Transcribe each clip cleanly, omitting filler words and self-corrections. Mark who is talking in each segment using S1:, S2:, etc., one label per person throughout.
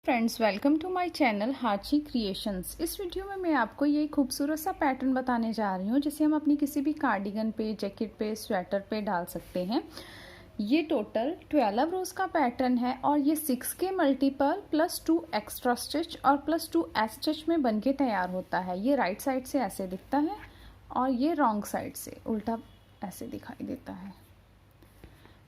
S1: Friends, welcome to my channel Hachi creations. इस video में मैं आपको ये खूबसूरत सा पैटर्न बताने जा रही हूँ जिसे हम अपनी किसी भी कार्डिगन पे, जैकेट पे, स्वेटर पे डाल सकते हैं। ये टोटल 12 रोज का पैटर्न है और ये 6 के मल्टीपल प्लस 2 एक्स्ट्रा स्टिच और प्लस 2 एस स्टिच में बनके तैयार होता है। ये राइट साइड से ऐसे दिखता है और ये रॉन्ग साइड से उल्टा ऐसे दिखाई देता है।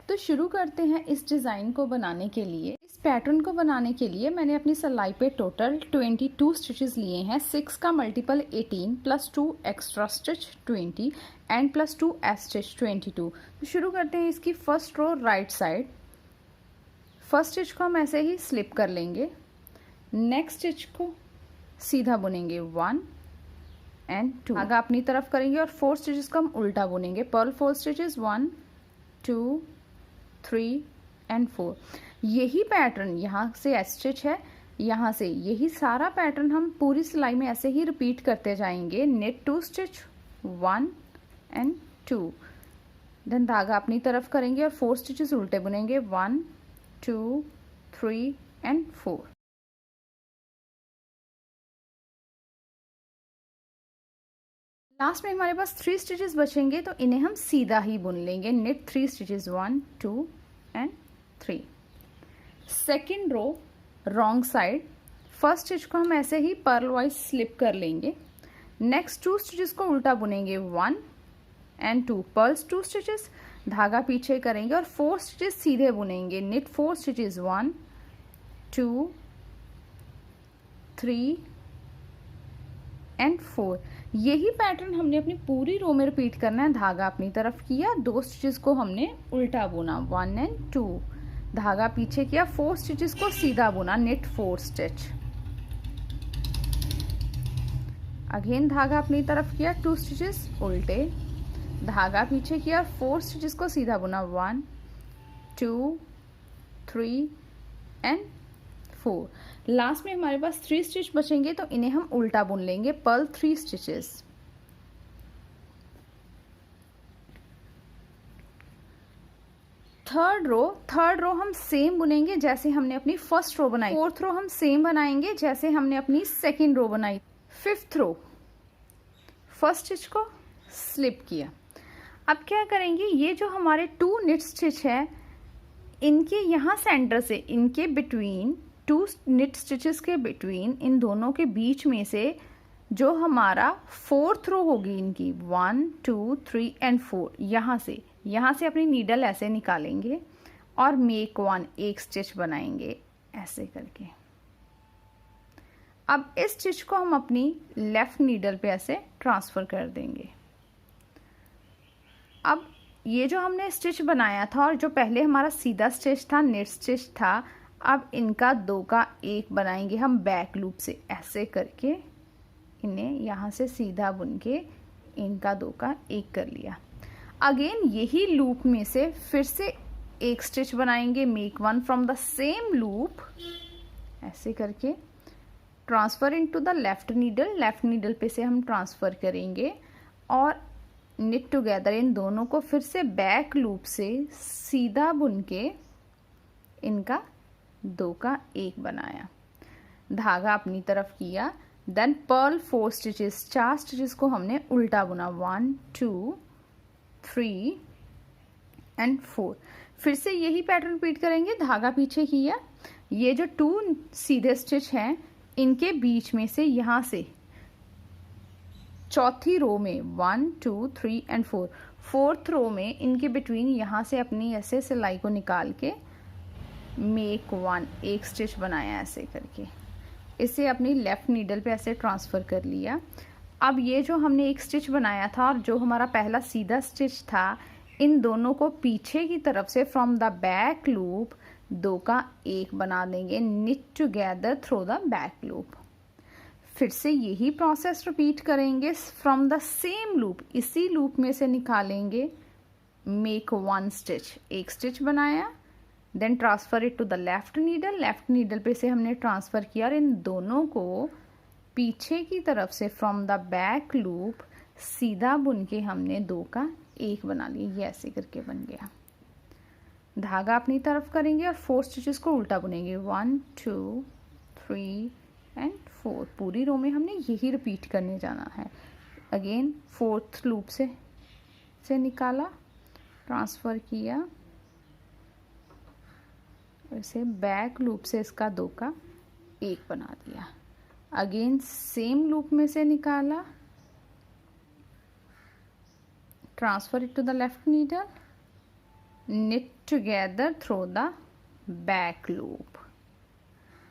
S1: तो शुरू करते हैं इस डिज़ाइन को बनाने के लिए। इस पैटर्न को बनाने के लिए मैंने अपनी सिलाई पे टोटल 22 स्टिचेस लिए हैं। 6 का multiple 18 plus 2 extra stitch 20 and plus 2 S stitch 22। तो शुरू करते हैं इसकी first row right side. First stitch को हम ऐसे ही स्लिप कर लेंगे। नेक्स्ट स्टिच को सीधा बुनेंगे 1 एंड 2, आगे अपनी तरफ करेंगे और 4 स्टिचेस को हम उल्टा बुनेंगे। Purl 4 stitches 1 2 3 and 4। यही पैटर्न यहाँ से एस स्टिच है, यहाँ से यही सारा पैटर्न हम पूरी सिलाई में ऐसे ही रिपीट करते जाएंगे। नेट 2 स्टिच 1 एंड 2, देन धागा अपनी तरफ करेंगे और 4 स्टिचेस उल्टे बुनेंगे 1 2 3 एंड 4। लास्ट में हमारे पास 3 स्टिचेस बचेंगे तो इन्हें हम सीधा ही बुन लेंगे। Knit 3 stitches 1 2 and 3। Second row wrong side. First stitch को हम ऐसे ही पर्ल वाइज स्लिप कर लेंगे। नेक्स्ट 2 स्टिचेस को उल्टा बुनेंगे 1 एंड 2, पर्ल्स 2 स्टिचेस, धागा पीछे करेंगे और 4 स्टिचेस सीधे बुनेंगे। Net 4 stitches 1 2 3 and 4। यही पैटर्न हमने अपनी पूरी रो में रिपीट करना है। धागा अपनी तरफ किया, 2 स्टिचेस को हमने उल्टा बुना 1 एंड 2, धागा पीछे किया, 4 स्टिचेस को सीधा बुना। नेट 4 स्टिच, अगेन धागा अपनी तरफ किया, 2 स्टिचेस उल्टे, धागा पीछे किया, 4 स्टिचेस को सीधा बुना 1 2 3 एंड 4। लास्ट में हमारे पास 3 स्टिच बचेंगे तो इन्हें हम उल्टा बुन लेंगे। Perl 3 stitches. थर्ड रो हम सेम बुनेंगे जैसे हमने अपनी फर्स्ट रो बनाई। फोर्थ रो हम सेम बनाएंगे जैसे हमने अपनी सेकेंड रो बनाई। फिफ्थ रो फर्स्ट स्टिच को स्लिप किया। अब क्या करेंगे, ये जो हमारे 2 निट स्टिच है इनके यहाँ सेंटर से, इनके बिटवीन 2 निट स्टिचेस के बिटवीन, इन दोनों के बीच में से जो हमारा फोर्थ रो होगी इनकी 1 2 3 एंड 4, यहाँ से अपनी नीडल ऐसे निकालेंगे और मेक 1 एक स्टिच बनाएंगे ऐसे करके। अब इस स्टिच को हम अपनी लेफ्ट नीडल पे ऐसे ट्रांसफर कर देंगे। अब ये जो हमने स्टिच बनाया था और जो पहले हमारा सीधा स्टिच था, नेट स्टिच था, अब इनका 2 का 1 बनाएंगे हम बैक लूप से ऐसे करके। इन्हें यहाँ से सीधा बुन के इनका 2 का 1 कर लिया। अगेन यही लूप में से फिर से एक स्टिच बनाएंगे। Make 1 from the same loop ऐसे करके, transfer into the left needle पे से हम ट्रांसफर करेंगे और निट टुगेदर इन दोनों को फिर से बैक लूप से सीधा बुन के इनका 2 का 1 बनाया। धागा अपनी तरफ किया, देन पर्ल 4 स्टिचेस, 4 स्टिचेस को हमने उल्टा बुना 1 2 3 एंड 4। फिर से यही पैटर्न रिपीट करेंगे। धागा पीछे किया, ये जो 2 सीधे स्टिच हैं इनके बीच में से यहाँ से चौथी रो में 1 2 3 एंड 4, फोर्थ रो में इनके बिटवीन यहाँ से अपनी ऐसे सिलाई को निकाल के मेक 1 एक स्टिच बनाया ऐसे करके। इसे अपनी लेफ्ट नीडल पे ऐसे ट्रांसफर कर लिया। अब ये जो हमने एक स्टिच बनाया था और जो हमारा पहला सीधा स्टिच था, इन दोनों को पीछे की तरफ से फ्रॉम द बैक लूप 2 का 1 बना देंगे। Knit together through the back loop. फिर से यही प्रोसेस रिपीट करेंगे फ्रॉम द सेम लूप, इसी लूप में से निकालेंगे मेक 1 स्टिच, एक स्टिच बनाया, then transfer it to the left needle पे से हमने ट्रांसफर किया और इन दोनों को पीछे की तरफ से फ्रॉम द बैक लूप सीधा बुन के हमने 2 का 1 बना लिया। ये ऐसे करके बन गया। धागा अपनी तरफ करेंगे और 4 स्टिचेस को उल्टा बुनेंगे 1 2 3 एंड 4। पूरी रो में हमने यही रिपीट करने जाना है। अगेन फोर्थ लूप से निकाला, ट्रांसफ़र किया, इसे बैक लूप से इसका 2 का 1 बना दिया। अगेन सेम लूप में से निकाला, transfer it to the left needle, knit together through the back loop।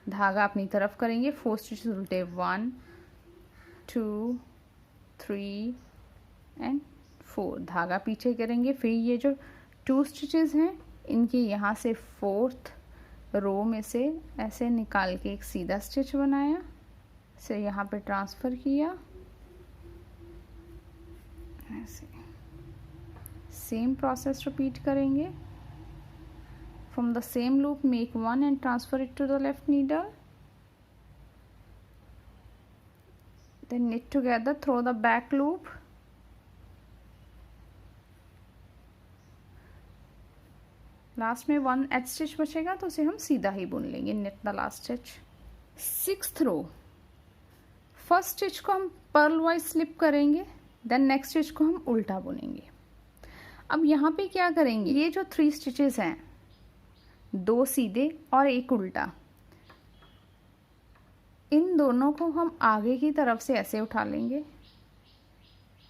S1: धागा अपनी तरफ करेंगे, 4 स्टिचेस उल्टे, 1 2 3 एंड 4। धागा पीछे करेंगे, फिर ये जो 2 स्टिचेस हैं इनके यहाँ से 4th रो में से ऐसे निकाल के एक सीधा स्टिच बनाया, इसे यहाँ पे ट्रांसफ़र किया, ऐसे सेम प्रोसेस रिपीट करेंगे। From the same loop make 1 and transfer it to the left needle, then knit together through the back loop, last में 1 एच स्टिच बचेगा तो उसे हम सीधा ही बुन लेंगे, knit the last stitch। 6th row, first stitch को हम पर्ल वाइज स्लिप करेंगे, देन नेक्स्ट स्टिच को हम उल्टा बुनेंगे। अब यहाँ पे क्या करेंगे, ये जो 3 स्टिचेस हैं, 2 सीधे और 1 उल्टा, इन दोनों को हम आगे की तरफ से ऐसे उठा लेंगे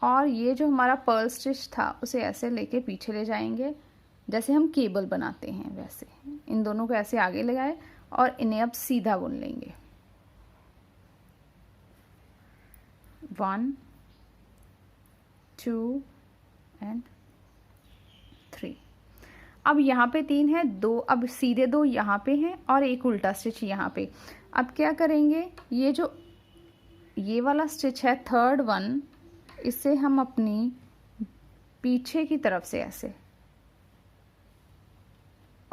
S1: और ये जो हमारा पर्ल स्टिच था उसे ऐसे लेके पीछे ले जाएंगे, जैसे हम केबल बनाते हैं वैसे। इन दोनों को ऐसे आगे लगाए और इन्हें अब सीधा बुन लेंगे। 1 2 एंड 3। अब यहाँ पे 3 है, 2 अब सीधे 2 यहाँ पे हैं और 1 उल्टा स्टिच यहाँ पे। अब क्या करेंगे, ये वाला स्टिच है 3rd वन, इसे हम अपनी पीछे की तरफ से ऐसे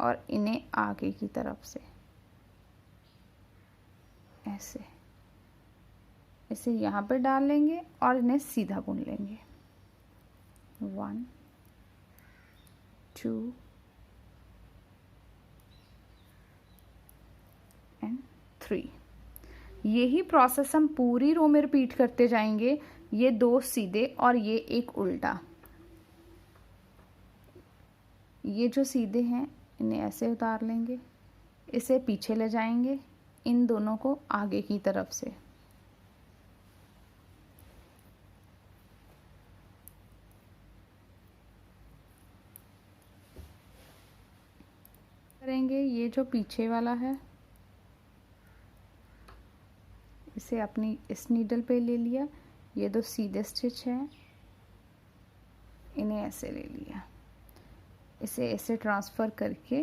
S1: और इन्हें आगे की तरफ से ऐसे, इसे यहाँ पे डाल लेंगे और इन्हें सीधा बुन लेंगे। 1 2 एंड 3। यही प्रोसेस हम पूरी रो में रिपीट करते जाएंगे। ये 2 सीधे और ये 1 उल्टा, ये जो सीधे हैं इन्हें ऐसे उतार लेंगे, इसे पीछे ले जाएंगे, इन दोनों को आगे की तरफ से, करेंगे। ये जो पीछे वाला है इसे अपनी इस नीडल पे ले लिया, ये 2 सीधे स्टिच हैं, इन्हें ऐसे ले लिया, इसे ऐसे ट्रांसफ़र करके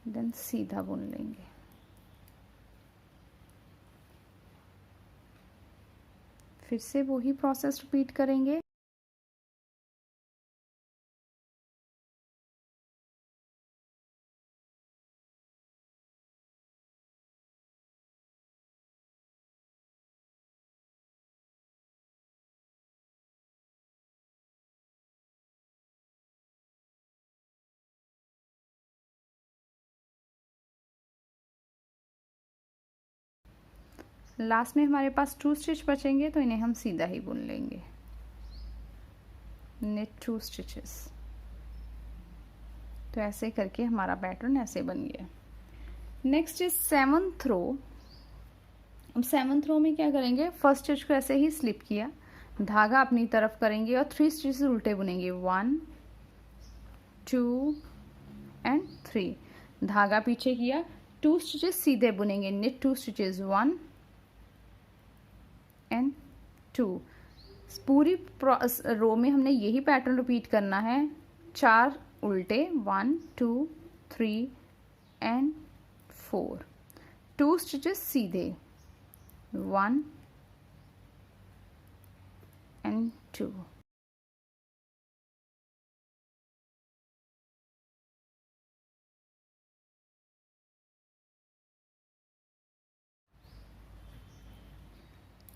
S1: देन सीधा बुन लेंगे। फिर से वही प्रोसेस रिपीट करेंगे। लास्ट में हमारे पास 2 स्टिच बचेंगे तो इन्हें हम सीधा ही बुन लेंगे, knit 2 स्टिचेस। तो ऐसे करके हमारा पैटर्न ऐसे बन गया। नेक्स्ट इज 7th रो। अब 7th रो में क्या करेंगे, फर्स्ट स्टिच को ऐसे ही स्लिप किया, धागा अपनी तरफ करेंगे और 3 स्टिचेस उल्टे बुनेंगे, 1 2 एंड 3। धागा पीछे किया, 2 स्टिचेस सीधे बुनेंगे, knit 2 स्टिचेस, 1 एंड 2। पूरी रो में हमने यही पैटर्न रिपीट करना है, 4 उल्टे, 1 2 3 एंड 4, 2 स्टिचेस सीधे, 1 and 2।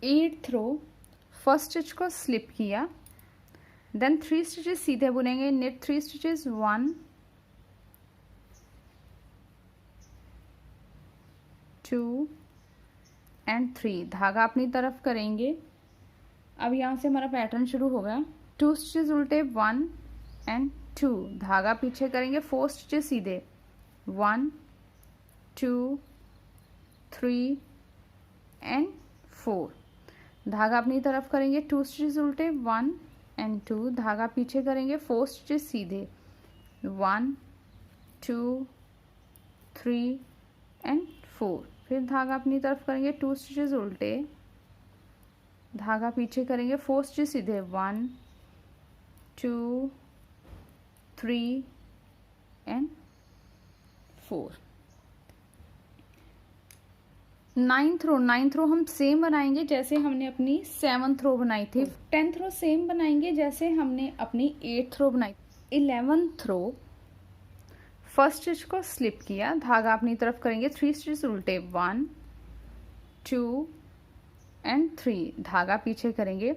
S1: Eighth row, first stitch को स्लिप किया, देन 3 स्टिचेस सीधे बुनेंगे, knit 3 स्टिचेस, 1 2 एंड 3, धागा अपनी तरफ करेंगे। अब यहाँ से हमारा पैटर्न शुरू होगा। 2 स्टिचेस उल्टे, 1 एंड 2, धागा पीछे करेंगे, 4 स्टिचेस सीधे, 1 2 3 एंड 4, धागा अपनी तरफ करेंगे, 2 स्टिचेस उल्टे, 1 एंड 2, धागा पीछे करेंगे, 4 स्टिचेस सीधे, 1 2 3 एंड 4, फिर धागा अपनी तरफ करेंगे, 2 स्टिचेस उल्टे, धागा पीछे करेंगे, 4 स्टिचेस सीधे, 1 2 3 एंड 4। नाइन्थ रो हम सेम बनाएंगे जैसे हमने अपनी 7th रो बनाई थी। 10th रो सेम बनाएंगे जैसे हमने अपनी 8th रो बनाई। 11th रो फर्स्ट स्टिच को स्लिप किया, धागा अपनी तरफ करेंगे, 3 स्टिच उल्टे, 1 2 एंड 3, धागा पीछे करेंगे।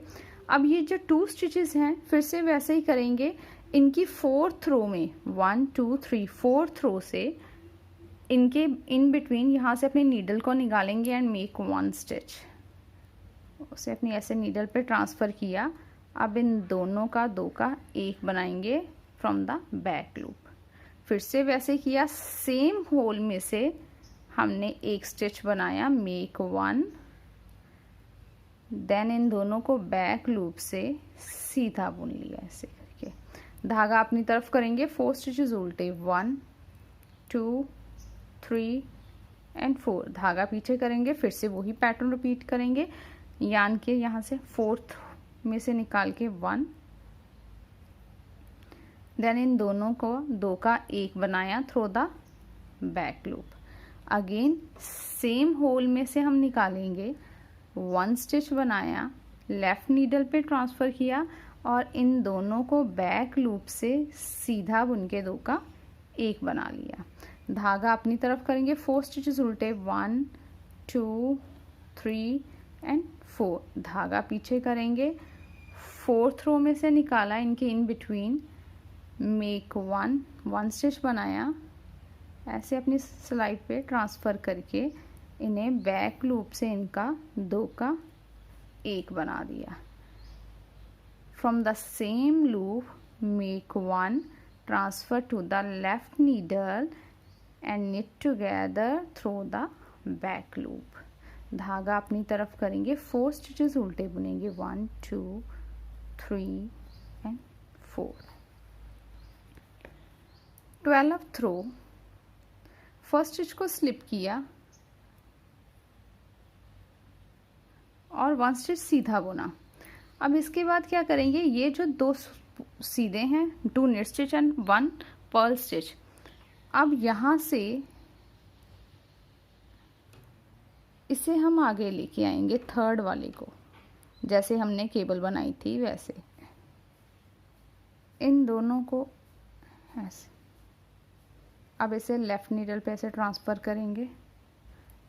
S1: अब ये जो 2 स्टिचेस हैं फिर से वैसे ही करेंगे, इनकी 4th रो में 1 2 3 4th रो से इनके इन बिटवीन यहाँ से अपनी नीडल को निकालेंगे एंड मेक 1 स्टिच, उसे अपनी ऐसे नीडल पे ट्रांसफ़र किया। अब इन दोनों का 2 का 1 बनाएंगे फ्रॉम द बैक लूप। फिर से वैसे किया, सेम होल में से हमने 1 स्टिच बनाया, मेक 1, देन इन दोनों को बैक लूप से सीधा बुन लिया ऐसे करके। धागा अपनी तरफ करेंगे, 4 स्टिचेस उल्टे, 1 2 3 एंड 4, धागा पीछे करेंगे, फिर से वही पैटर्न रिपीट करेंगे, यान के यहाँ से 4th में से निकाल के 1, देन इन दोनों को 2 का 1 बनाया through the back loop. Again same hole में से हम निकालेंगे, 1 स्टिच बनाया, लेफ्ट नीडल पे ट्रांसफ़र किया और इन दोनों को बैक लूप से सीधा बुन के 2 का 1 बना लिया। धागा अपनी तरफ करेंगे, 4 स्टिचेस उल्टे, 1 2 3 एंड 4, धागा पीछे करेंगे, 4th रो में से निकाला, इनके इन बिटवीन मेक 1 स्टिच बनाया, ऐसे अपनी स्लाइड पे ट्रांसफ़र करके इन्हें बैक लूप से इनका 2 का 1 बना दिया। From the same loop make 1, transfer to the left needle and knit together through the back loop. धागा अपनी तरफ करेंगे, 4 स्टिचेस उल्टे बुनेंगे, 1 2 3 and 4। 12th row first stitch को स्लिप किया और 1 स्टिच सीधा बुना। अब इसके बाद क्या करेंगे, ये जो 2 सीधे हैं, 2 knit stitch and 1 Perl stitch, अब यहाँ से इसे हम आगे लेके आएंगे 3rd वाले को, जैसे हमने केबल बनाई थी वैसे। इन दोनों को ऐसे, अब इसे लेफ्ट नीडल पे ऐसे ट्रांसफ़र करेंगे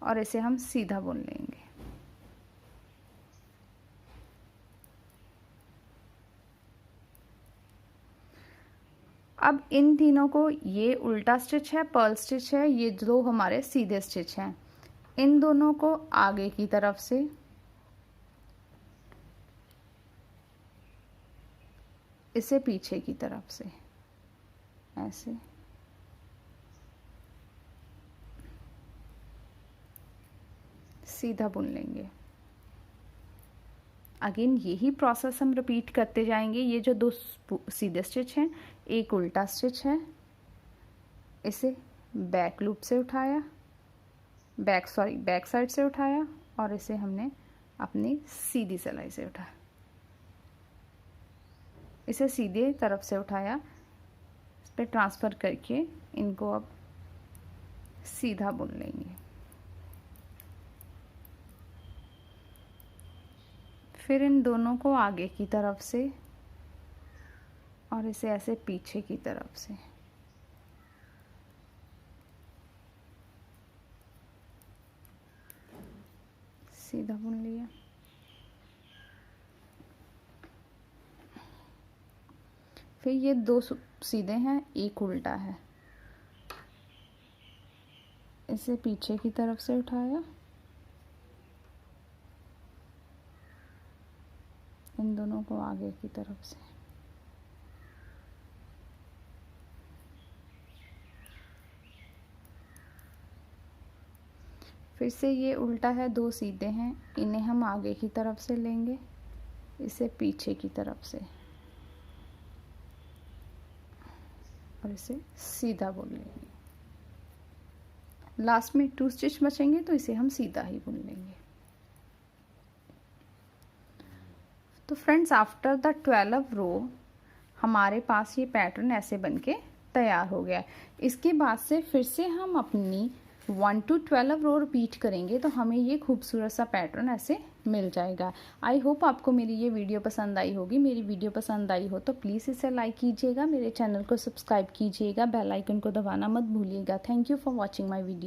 S1: और इसे हम सीधा बुन लेंगे। अब इन तीनों को, ये उल्टा स्टिच है, पर्ल स्टिच है, ये 2 हमारे सीधे स्टिच हैं, इन दोनों को आगे की तरफ से इसे पीछे की तरफ से ऐसे सीधा बुन लेंगे। अगेन यही प्रोसेस हम रिपीट करते जाएंगे। ये जो 2 सीधे स्टिच हैं, एक उल्टा स्टिच है, इसे बैक लूप से उठाया, बैक साइड से उठाया और इसे हमने अपनी सीधी सिलाई से उठाया, इसे सीधे तरफ से उठाया, इस पर ट्रांसफ़र करके इनको अब सीधा बुन लेंगे। फिर इन दोनों को आगे की तरफ से और इसे ऐसे पीछे की तरफ से सीधा बुन लिया। फिर ये 2 सीधे हैं, एक उल्टा है, इसे पीछे की तरफ से उठाया, इन दोनों को आगे की तरफ से। फिर से ये उल्टा है, 2 सीधे हैं, इन्हें हम आगे की तरफ से लेंगे, इसे पीछे की तरफ से और इसे सीधा बुन लेंगे। लास्ट में 2 स्टिच बचेंगे तो इसे हम सीधा ही बुन लेंगे। तो फ्रेंड्स, आफ्टर द 12 रो हमारे पास ये पैटर्न ऐसे बनके तैयार हो गया है। इसके बाद से फिर से हम अपनी 1 to 12 रो रिपीट करेंगे तो हमें ये खूबसूरत सा पैटर्न ऐसे मिल जाएगा। आई होप आपको मेरी ये वीडियो पसंद आई होगी। मेरी वीडियो पसंद आई हो तो प्लीज़ इसे लाइक कीजिएगा, मेरे चैनल को सब्सक्राइब कीजिएगा, बेल आइकन को दबाना मत भूलिएगा। Thank you for watching my video.